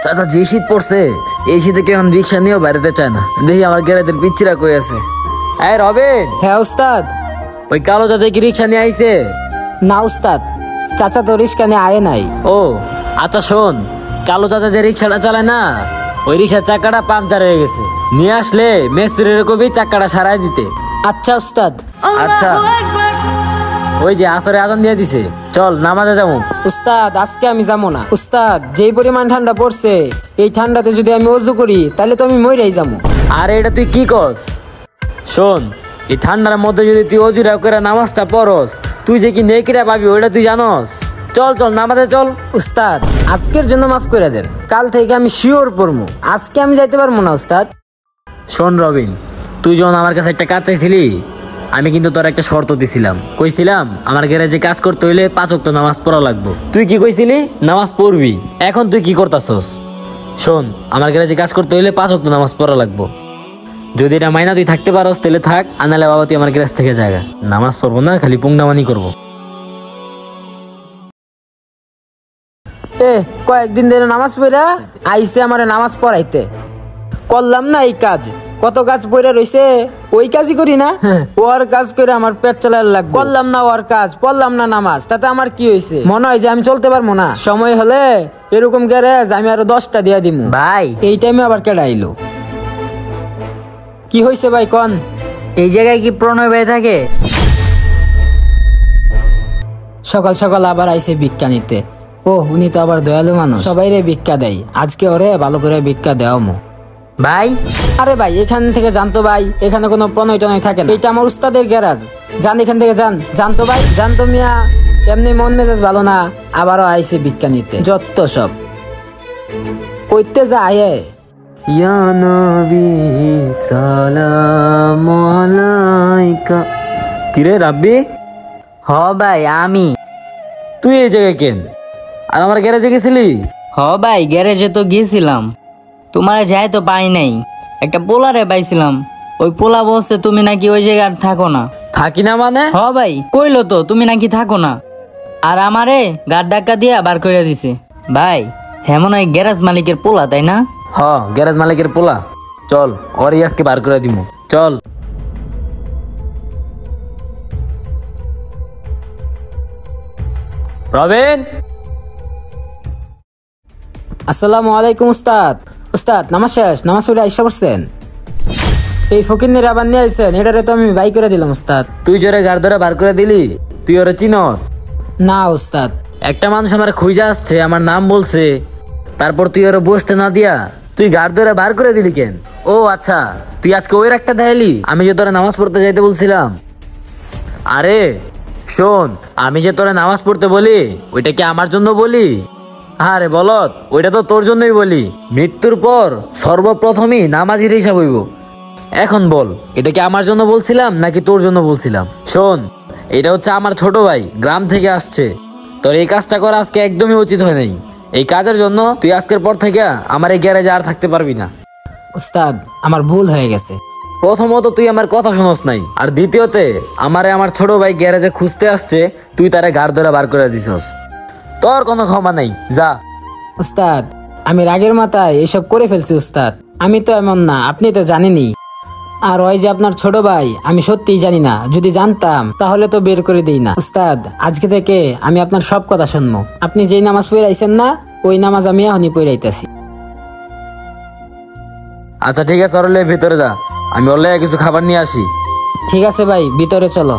চাচা যে শীত পড়ছে এই শীতে কেউ রিক্সা নিয়েও বেরোতে চায় না। দেখি আমার গ্যারেজের পিচ্ছিরা কই আছে। এই রবিন। হ্যাঁ উস্তাদ। ওই কালো চাচা কি রিক্সা নিয়ে আইছে? না উস্তাদ, চাচা তো রিক্সা নিয়ে আয় নাই। ও আচ্ছা শোন, কালো চাচা যে রিক্সাটা চালায় না, ওই রিক্সার চাকাটা পাংচার হয়ে গেছে। নিয়ে আসলে মিস্ত্রির কবি চাকাটা সারাই দিতে। আচ্ছা উস্তাদ। আচ্ছা ওই যে আসরে আজান দিয়ে দিছে, চল নামাজে যাবো। উস্তাদ আজকে আমি যাবো না উস্তাদ, যেই পরিমাণ ঠান্ডা পড়ছে এই ঠান্ডাতে যদি আমি ওযু করি তাহলে তো আমি মইরাই যাবো। আরে এটা তুই কি কস? শোন, এই ঠান্ডার মধ্যে যদি তুই অজুরা করে নামাজটা পড়স, তুই যে কি নেকিরা পাবি ওইটা তুই জানস? চল চল নামাজে চল। উস্তাদ আজকের জন্য মাফ করে দেন, কাল থেকে আমি শিওর পড়বো, আজকে আমি যাইতে পারবো না উস্তাদ। শোন রবিন, তুই যখন আমার কাছে একটা কাজ চাইছিলি, আমি কিন্তু তোর একটা শর্ত দিছিলাম। কইছিলাম আমার গ্যারেজে কাজ করতে হইলে 5 ওয়াক্ত নামাজ পড়া লাগবে। তুই কি কইছিলি? নামাজ পড়বি। এখন তুই কি করতাছস? শোন, আমার গ্যারেজে কাজ করতে হইলে 5 ওয়াক্ত নামাজ পড়া লাগবে। যদি এটা মাইনা তুই থাকতে পারস তাহলে থাক, আনালে বাবা তুই আমার গ্যারেজ থেকে জায়গা। নামাজ পড়বো না, খালি পুংনামানি করবো। কয়েকদিন ধরে নামাজ পড়া আইসে আমার নামাজ পড়াইতে, করলাম না এই কাজ, কত কাজ পড়ে রইছে ওই কাজই করি না। ওর কাজ করে আমার পেট চালার লাগবে, করলাম না ওর কাজ, পড়লাম না নামাজ, তাতে আমার কি হয়েছে? মনে হয় যে আমি চলতে পারবো না। সময় হলে এরকম গ্যারেজ আমি আরো 10টা দিয়া দিমু। ভাই এই টাইমে আবার কেডা আইলো? কি হয়েছে ভাই কন? এই জায়গায় কি প্রণয় ভাই থাকে? সকাল সকাল আবার আইসে ভিক্ষা নিতে। ও উনি তো আবার দয়ালু মানুষ, সবাইরে ভিক্ষা দেয়, আজকে ওরে ভালো করে ভিক্ষা দেওয়া মো। ভাই আরে ভাই এখান থেকে জানতো ভাই, এখানে কোনো প্রণয় টনয় থাকে না, এটা আমার উস্তাদের গ্যারাজ। যান এখান থেকে যান, জানতো ভাই, জানতো মিয়া। এমনি মন মেজাজ ভালো না, আবারও আইসে ভিক্ষা নিতে, যত সব কইতে যায়। ইয়া নবী সালাম আলাইকা। কিরে রাব্বি? হ ভাই আমি। তুই এই জায়গায় কেন? আর আমার গ্যারেজে গেছিলি? হ ভাই গ্যারেজে তো গিয়েছিলাম, তোমার যাই তো পাই নাই, একটা পোলারে পাইছিলাম। ওই পোলা বলছে তুমি নাকি ওই জায়গায় আর থাকো না। থাকি না মানে? হ ভাই কইলো তো তুমি নাকি থাকো না, আর আমারে গাড় ধাক্কা দিয়া বার করে দিছে। ভাই হেমন ওই গ্যারেজ মালিকের পোলা তাই না? হ গ্যারেজ মালিকের পোলা। চল ওর আজকে বার করে দিমু, চল। রবিন। আসসালামু আলাইকুম উস্তাদ। উস্তাদ নামাজ শেষ, নামাজ পড়ে আইসা পড়ছেন? এই ফকিন্নির আবার নিয়ে আইছেন, এটারে তো আমি বাই করে দিলাম উস্তাদ। তুই জোরে গাড় ধরে বার করে দিলি? তুই ওরে চিনস? না উস্তাদ। একটা মানুষ আমার খুঁজে আসছে, আমার নাম বলছে, তারপর তুই ওরে বসতে না দিয়া তুই গাড় ধরে বার করে দিলি কেন? ও আচ্ছা, তুই আজকে ওই একটা দেখাইলি আমি যে তোরা নামাজ পড়তে যাইতে বলছিলাম। আরে শোন, আমি যে তোরা নামাজ পড়তে বলি ওইটা কি আমার জন্য বলি? আরে বলত, ওইটা তো তোর জন্যই বলি। মৃত্যুর পর সর্বপ্রথমই নামাজের হিসাব হইব। এখন বল, এটা কি আমার জন্য বলছিলাম নাকি তোর জন্য বলছিলাম? শোন, এটা হচ্ছে আমার ছোট ভাই, গ্রাম থেকে আসছে। তোর এই কাজটা করা আজকে একদমই উচিত হয় নাই। এই কাজের জন্য তুই আজকের পর থেকে আমার এই গ্যারেজে আর থাকতে পারবি না। উস্তাদ আমার ভুল হয়ে গেছে। প্রথমত তুই আমার কথা শুনস নাই, আর দ্বিতীয়তে আমার ছোট ভাই গ্যারেজে খুঁজতে আসছে, তুই তারে গাড় ধরে বার করে দিছস। তোর কোনো ক্ষমা নাই, যা। উস্তাদ আমি রাগের মাথায় এসব করে ফেলছি উস্তাদ, আমি তো এমন না, আপনি তো জানেনই। আর ওই যে আপনার ছোট ভাই, আমি সত্যিই জানি না, যদি জানতাম তাহলে তো বের করে দিই না। উস্তাদ আজকে থেকে আমি আপনার সব কথা শুনবো। আপনি যেই নামাজ পড়াইছেন না, ওই নামাজ আমি এখনই পড়াইতেছি। আচ্ছা ঠিক আছে, ওরলে ভিতরে যা, আমি ওরলে কিছু খাবার নিয়ে আসি। ঠিক আছে ভাই, ভিতরে চলো।